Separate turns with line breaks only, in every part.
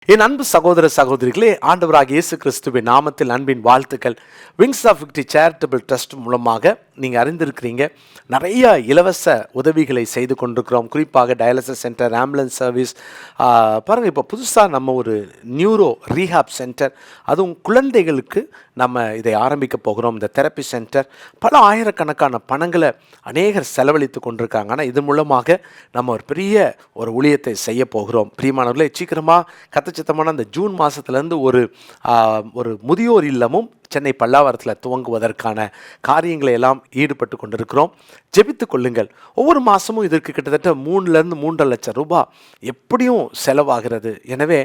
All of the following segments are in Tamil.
என் அன்பு சகோதர சகோதரிகளே, ஆண்டவராகிய இயேசு கிறிஸ்துவின் நாமத்தில் அன்பின் வாழ்த்துக்கள். Wings of victory charitable trust மூலமாக நீங்கள் அறிந்திருக்கிறீங்க, நிறைய இலவச உதவிகளை செய்து கொண்டிருக்கிறோம். குறிப்பாக டயாலிசிஸ் சென்டர், ஆம்புலன்ஸ் சர்வீஸ். பாருங்கள், இப்போ புதுசாக நம்ம ஒரு நியூரோ ரீஹாப் சென்டர், அதுவும் குழந்தைகளுக்கு நம்ம இதை ஆரம்பிக்க போகிறோம். இந்த தெரப்பி சென்டர் பல ஆயிரக்கணக்கான பணங்களை அநேகர் செலவழித்து கொண்டிருக்காங்க. ஆனால் இது மூலமாக நம்ம ஒரு பெரிய ஒரு ஊழியத்தை செய்ய போகிறோம். பிரியமானவர்களே, சீக்கிரமாக கத்தச்சித்தமான அந்த ஜூன் மாதத்துலேருந்து ஒரு முதியோர் இல்லமும் சென்னை பல்லாவரத்தில் துவங்குவதற்கான காரியங்களை எல்லாம் ஈடுபட்டு கொண்டிருக்கிறோம். ஜெபித்து கொள்ளுங்கள். ஒவ்வொரு மாதமும் இதற்கு கிட்டத்தட்ட 3 to 3.5 லட்சம் ரூபாய் எப்படியும் செலவாகிறது. எனவே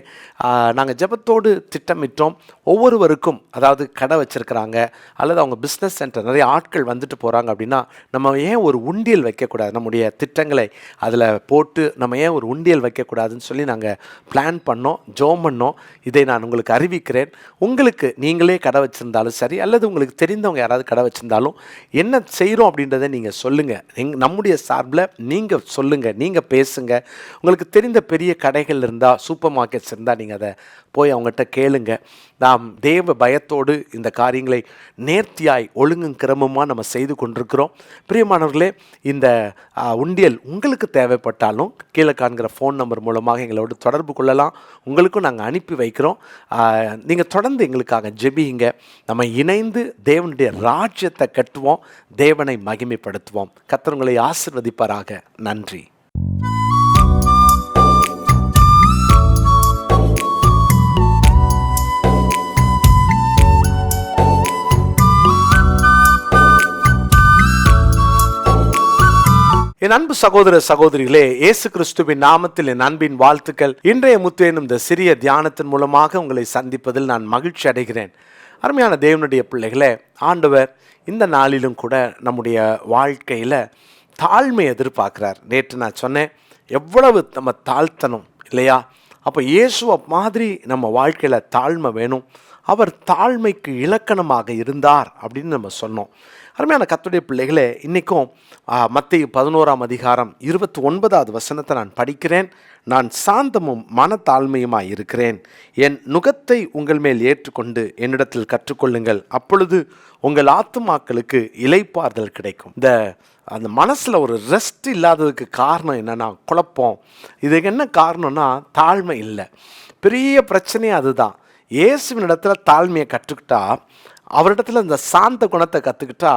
நாங்கள் ஜெபத்தோடு திட்டமிட்டோம். ஒவ்வொருவருக்கும், அதாவது கடை வச்சுருக்கிறாங்க அல்லது அவங்க பிஸ்னஸ் சென்டர் நிறைய ஆட்கள் வந்துட்டு போகிறாங்க அப்படின்னா, நம்ம ஏன் ஒரு உண்டியல் வைக்கக்கூடாது? நம்முடைய திட்டங்களை அதில் போட்டு நம்ம ஏன் ஒரு உண்டியல் வைக்கக்கூடாதுன்னு சொல்லி நாங்கள் பிளான் பண்ணோம், ஜெபம் பண்ணோம். இதை நான் உங்களுக்கு அறிவிக்கிறேன். உங்களுக்கு நீங்களே கடை வச்சுருந்தாலும் சரி, அல்லது உங்களுக்கு தெரிந்தவங்க யாராவது கடை வச்சுருந்தாலும் என்ன செய்கிறோம் அப்படின்றத நீங்கள் சொல்லுங்கள். நம்முடைய சார்பில் நீங்கள் சொல்லுங்கள், நீங்கள் பேசுங்க. உங்களுக்கு தெரிந்த பெரிய கடைகள் இருந்தால், சூப்பர் மார்க்கெட்ஸ் இருந்தால் நீங்கள் அதை போய் அவங்ககிட்ட கேளுங்க. நாம் தேவ பயத்தோடு இந்த காரியங்களை நேர்த்தியாய் ஒழுங்கும் கிரமமாக நம்ம செய்து கொண்டிருக்கிறோம். பிரியமானவர்களே, இந்த உண்டியல் உங்களுக்கு தேவைப்பட்டாலும் கீழே காண்கிற ஃபோன் நம்பர் மூலமாக எங்களோடு தொடர்பு கொள்ளலாம். உங்களுக்கும் நாங்கள் அனுப்பி வைக்கிறோம். நீங்கள் தொடர்ந்து எங்களுக்காக ஜெபியுங்க. நம்ம இணைந்து தேவனுடைய ராஜ்யத்தை கட்டுவோம், தேவனை மகிமைப்படுத்துவோம். கர்த்தர் உங்களை ஆசீர்வதிப்பாராக. நன்றி. என் அன்பு சகோதர சகோதரிகளே, இயேசு கிறிஸ்துவின் நாமத்தில் என் அன்பின் வாழ்த்துக்கள். இன்றைய முத்து எனும் இந்த சிறிய தியானத்தின் மூலமாக உங்களை சந்திப்பதில் நான் மகிழ்ச்சி அடைகிறேன். அருமையான தேவனுடைய பிள்ளைகளே, ஆண்டவர் இந்த நாளிலும் கூட நம்முடைய வாழ்க்கையில் தாழ்மை எதிர்பார்க்குறார். நேற்று நான் சொன்னேன், எவ்வளவு நம்ம தாழ்த்தணும் இல்லையா? அப்போ இயேசுவை மாதிரி நம்ம வாழ்க்கையில் தாழ்மை வேணும். அவர் தாழ்மைக்கு இலக்கணமாக இருந்தார் அப்படின்னு நம்ம சொன்னோம். அருமையான கர்த்தருடைய பிள்ளைகளே, இன்றைக்கும் மத்தேயு 11:29 வசனத்தை நான் படிக்கிறேன். நான் சாந்தமும் மனத்தாழ்மையுமாய் இருக்கிறேன். என் நுகத்தை உங்கள் மேல் ஏற்றுக்கொண்டு என்னிடத்தில் கற்றுக்கொள்ளுங்கள், அப்பொழுது உங்கள் ஆத்துமாக்களுக்கு இளைப்பாறுதல் கிடைக்கும். அந்த மனசில் ஒரு ரெஸ்ட் இல்லாததுக்கு காரணம் என்னென்னா குழப்பம். இதுக்கு என்ன காரணம்னா தாழ்மை இல்லை. பெரிய பிரச்சனையே அதுதான். இயேசுவின் இடத்துல தாழ்மையை கற்றுக்கிட்டா, அவரிடத்துல இந்த சாந்த குணத்தை கற்றுக்கிட்டா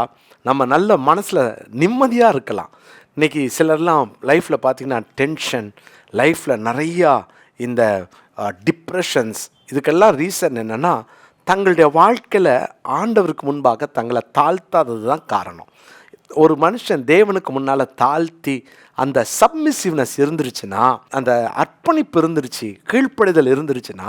நம்ம நல்ல மனசில் நிம்மதியாக இருக்கலாம். இன்றைக்கி சிலர்லாம் லைஃப்பில் பார்த்திங்கன்னா டென்ஷன், லைஃப்பில் நிறையா இந்த டிப்ரெஷன்ஸ், இதுக்கெல்லாம் ரீசன் என்னென்னா தங்களுடைய வாழ்க்கையில் ஆண்டவருக்கு முன்பாக தங்களை தாழ்த்தாதது தான் காரணம். ஒரு மனுஷன் தேவனுக்கு முன்னால் தாழ்த்தி அந்த சப்மிசிவ்னஸ் இருந்துருச்சுன்னா, அந்த அர்ப்பணிப்பு இருந்துருச்சு, கீழ்ப்படிதல் இருந்துருச்சுன்னா,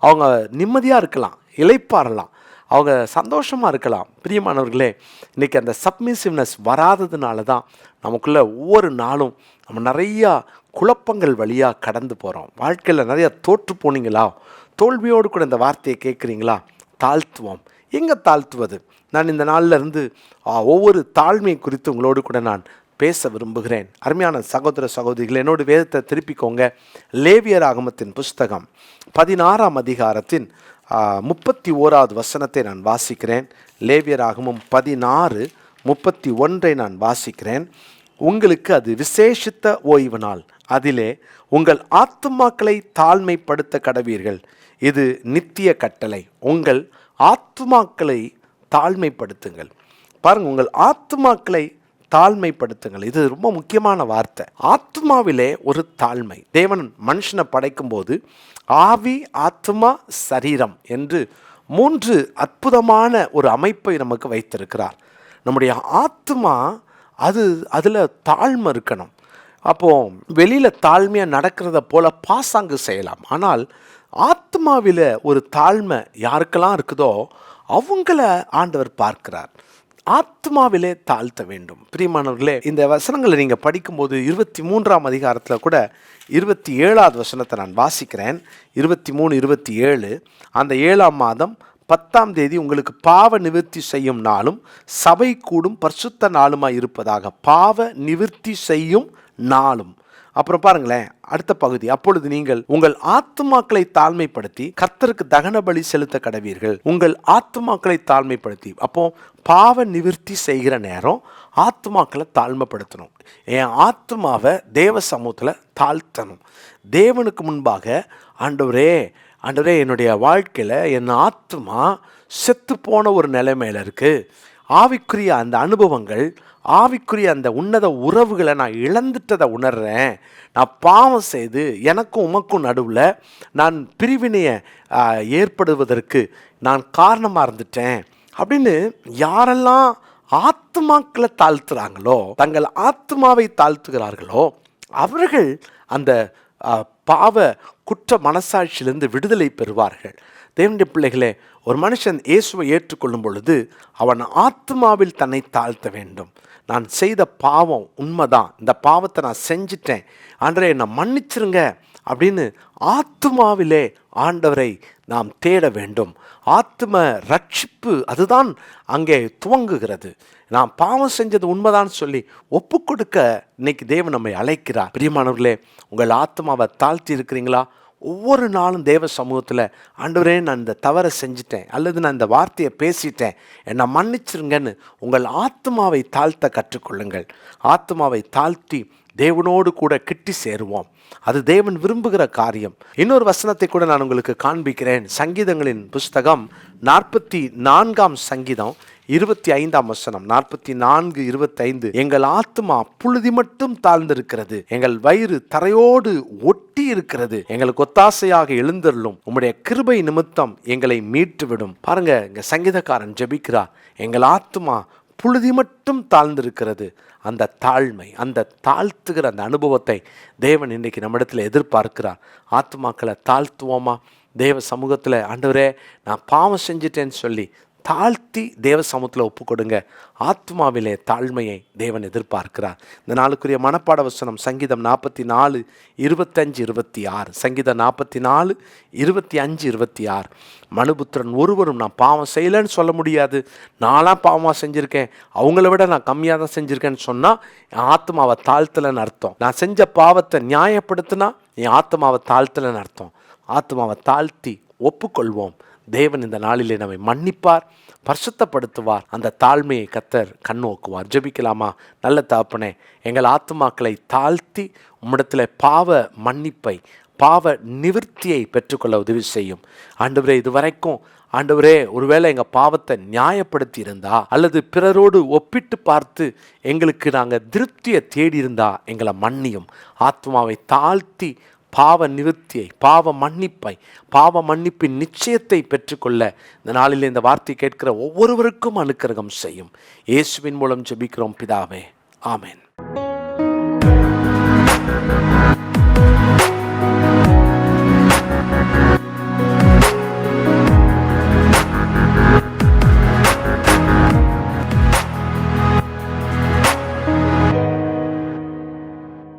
அவங்க நிம்மதியாக இருக்கலாம், இளைப்பாறலாம், அவங்க சந்தோஷமாக இருக்கலாம். பிரியமானவர்களே, இன்றைக்கி அந்த சப்மிசிவ்னஸ் வராததுனால தான் நமக்குள்ளே ஒவ்வொரு நாளும் நம்ம நிறையா குழப்பங்கள் வழியாக கடந்து போகிறோம். வாழ்க்கையில் நிறையா தோற்று போனீங்களா? தோல்வியோடு கூட இந்த வார்த்தையை கேட்குறீங்களா? தாழ்த்துவோம். எங்கே தாழ்த்துவது? நான் இந்த நாளில் இருந்து ஒவ்வொரு தாழ்மை குறித்து உங்களோடு கூட நான் பேச விரும்புகிறேன். அருமையான சகோதர சகோதரிகள், என்னோட வேதத்தை திருப்பிக்கோங்க. லேவியராகமத்தின் புஸ்தகம் 16 அதிகாரத்தின் 31 வசனத்தை நான் வாசிக்கிறேன். லேவியராகமம் 16:31 நான் வாசிக்கிறேன். உங்களுக்கு அது விசேஷித்த ஓய்வு நாள், அதிலே உங்கள் ஆத்துமாக்களை தாழ்மைப்படுத்த கடவீர்கள். இது நித்திய கட்டளை. உங்கள் ஆத்துமாக்களை தாழ்மைப்படுத்துங்கள். பாருங்கள், உங்கள் ஆத்துமாக்களை தாழ்மைப்படுத்துங்கள். இது ரொம்ப முக்கியமான வார்த்தை. ஆத்மாவிலே ஒரு தாழ்மை. தேவன் மனுஷனை படைக்கும் போது ஆவி, ஆத்மா, சரீரம் என்று 3 அற்புதமான ஒரு அமைப்பை நமக்கு வைத்திருக்கிறார். நம்முடைய ஆத்மா அதில் தாழ்மை இருக்கணும். அப்போது வெளியில் தாழ்மையாக நடக்கிறத போல பாசாங்கு செய்யலாம். ஆனால் ஆத்மாவில் ஒரு தாழ்மை யாருக்கெல்லாம் இருக்குதோ அவங்கள ஆண்டவர் பார்க்கிறார். ஆத்மாவிலே தாழ்த்த வேண்டும். பிரியமானவர்களே, இந்த வசனங்களை நீங்கள் படிக்கும்போது 23 அதிகாரத்தில் கூட 27 வசனத்தை நான் வாசிக்கிறேன். 23:27 அந்த 7ஆம் மாதம் 10ஆம் தேதி உங்களுக்கு பாவ நிவர்த்தி செய்யும் நாளும் சபை கூடும் பரிசுத்த நாளுமாய் இருப்பதாக. பாவ நிவர்த்தி செய்யும் நாளும், அப்புறம் பாருங்களேன், அடுத்த பகுதி, அப்பொழுது நீங்கள் உங்கள் ஆத்துமாக்களை தாழ்மைப்படுத்தி கர்த்தருக்கு தகன பலி செலுத்த கடவீர்கள். உங்கள் ஆத்துமாக்களை தாழ்மைப்படுத்தி, அப்போ பாவ நிவிர்த்தி செய்கிற நேரம் ஆத்துமாக்களை தாழ்மைப்படுத்தணும். என் ஆத்துமாவை தேவ சமூகத்தில் தாழ்த்தணும். தேவனுக்கு முன்பாக, ஆண்டவரே ஆண்டவரே என்னுடைய வாழ்க்கையில் என் ஆத்துமா செத்து போன ஒரு நிலைமையில் இருக்குது, ஆவிக்குரிய அந்த அனுபவங்கள், ஆவிக்குரிய அந்த உன்னத உறவுகளை நான் இழந்துட்டதை உணர்றேன், நான் பாவம் செய்து எனக்கும் உமக்கும் நடுவில் நான் பிரிவினையை ஏற்படுவதற்கு நான் காரணமாக இருந்துட்டேன் அப்படின்னு யாரெல்லாம் ஆத்மாக்களை தாழ்த்துறாங்களோ, தங்கள் ஆத்மாவை தாழ்த்துகிறார்களோ, அவர்கள் அந்த பாவ குற்ற மனசாட்சியிலிருந்து விடுதலை பெறுவார்கள். தேவனுடைய பிள்ளைகளே, ஒரு மனுஷன் இயேசுவை ஏற்றுக்கொள்ளும் பொழுது அவன் ஆத்மாவில் தன்னை தாழ்த்த வேண்டும். நான் செய்த பாவம் உண்மைதான், இந்த பாவத்தை நான் செஞ்சிட்டேன், ஆண்டவரே என்னை மன்னிச்சிருங்க அப்படின்னு ஆத்மாவிலே ஆண்டவரை நாம் தேட வேண்டும். ஆத்ம ரட்சிப்பு அதுதான் அங்கே துவங்குகிறது. நான் பாவம் செஞ்சது உண்மைதான் சொல்லி ஒப்பு கொடுக்க இன்னைக்கு தேவன் நம்மை அழைக்கிறார். பிரியமானவர்களே, உங்கள் ஆத்மாவை தாழ்த்தி இருக்கிறீங்களா? ஒவ்வொரு நாளும் தேவ சமூகத்தில், ஆண்டவரே நான் இந்த தவறை செஞ்சிட்டேன், அல்லது நான் இந்த வார்த்தையை பேசிட்டேன், என்னை மன்னிச்சிருங்கன்னு உங்கள் ஆத்மாவை தாழ்த்த கற்றுக்கொள்ளுங்கள். ஆத்மாவை தாழ்த்தி தேவனோடு கூட கிட்டி சேருவோம். அது தேவன் விரும்புகிற காரியம். இன்னொரு வசனத்தை கூட நான் உங்களுக்கு காண்பிக்கிறேன். சங்கீதங்களின் புஸ்தகம் 44ஆம் சங்கீதம் 25ஆம் வசனம், 44:25. எங்கள் ஆத்மா புழுதி மட்டும் தாழ்ந்திருக்கிறது, எங்கள் வயிறு தரையோடு ஒட்டி இருக்கிறது, எங்களுக்கு ஒத்தாசையாக எழுந்தருளும், உம்முடைய கிருபை நிமித்தம் எங்களை மீட்டுவிடும். பாருங்க, இங்க சங்கீதக்காரன் ஜெபிக்கிறார், எங்கள் ஆத்மா புழுதி மட்டும் தாழ்ந்திருக்கிறது. அந்த தாழ்மை, அந்த தாழ்த்துகிற அந்த அனுபவத்தை தேவன் இன்றைக்கி நம்மிடத்தில் எதிர்பார்க்கிறார். ஆத்மாக்களை தாழ்த்துவோமா? தேவ சமூகத்தில், ஆண்டவரே நான் பாவம் செஞ்சிட்டேன்னு சொல்லி தாழ்த்தி தேவ சமூகத்தில் ஒப்பு கொடுங்க. ஆத்மாவிலே தாழ்மையை தேவன் எதிர்பார்க்கிறார். இந்த நாளுக்குரிய மனப்பாட வசனம் சங்கீதம் 44:25-26. சங்கீதம் 44:25-26. மனுபுத்திரன் ஒருவரும் நான் பாவம் செய்யலைன்னு சொல்ல முடியாது. நான்லாம் பாவமாக செஞ்சுருக்கேன், அவங்கள விட நான் கம்மியாக தான் செஞ்சுருக்கேன்னு சொன்னால் என் ஆத்மாவை தாழ்த்தலைன்னு அர்த்தம். நான் செஞ்ச பாவத்தை நியாயப்படுத்தினா என் ஆத்மாவை தாழ்த்தலைன்னு அர்த்தம். ஆத்மாவை தாழ்த்தி ஒப்புக்கொள்வோம். தேவன் இந்த நாளிலே நம்மை மன்னிப்பார், பரிசுத்தப்படுத்துவார். அந்த தாழ்மையை கர்த்தர் கண்ணோக்குவார். ஜெபிக்கலாமா? நல்ல தகப்பனே, எங்கள் ஆத்துமாக்களை தாழ்த்தி உம்மிடத்தில் பாவ மன்னிப்பை, பாவ நிவிர்த்தியை பெற்றுக்கொள்ள உதவி செய்யும். ஆண்டவரே, இதுவரைக்கும் ஆண்டவரே ஒருவேளை எங்கள் பாவத்தை நியாயப்படுத்தி இருந்தா, அல்லது பிறரோடு ஒப்பிட்டு பார்த்து எங்களுக்கு நாங்கள் திருப்தியை தேடி இருந்தா எங்களை மன்னியும். ஆத்மாவை தாழ்த்தி பாவ நிவர்த்தியை, பாவ மன்னிப்பை, பாவ மன்னிப்பின் நிச்சயத்தை பெற்றுக்கொள்ள இந்த நாளில் இந்த வார்த்தை கேட்கிற ஒவ்வொருவருக்கும் அனுக்கிரகம் செய்யும். இயேசுவின் மூலம் ஜெபிக்கிறோம் பிதாவே, ஆமென்.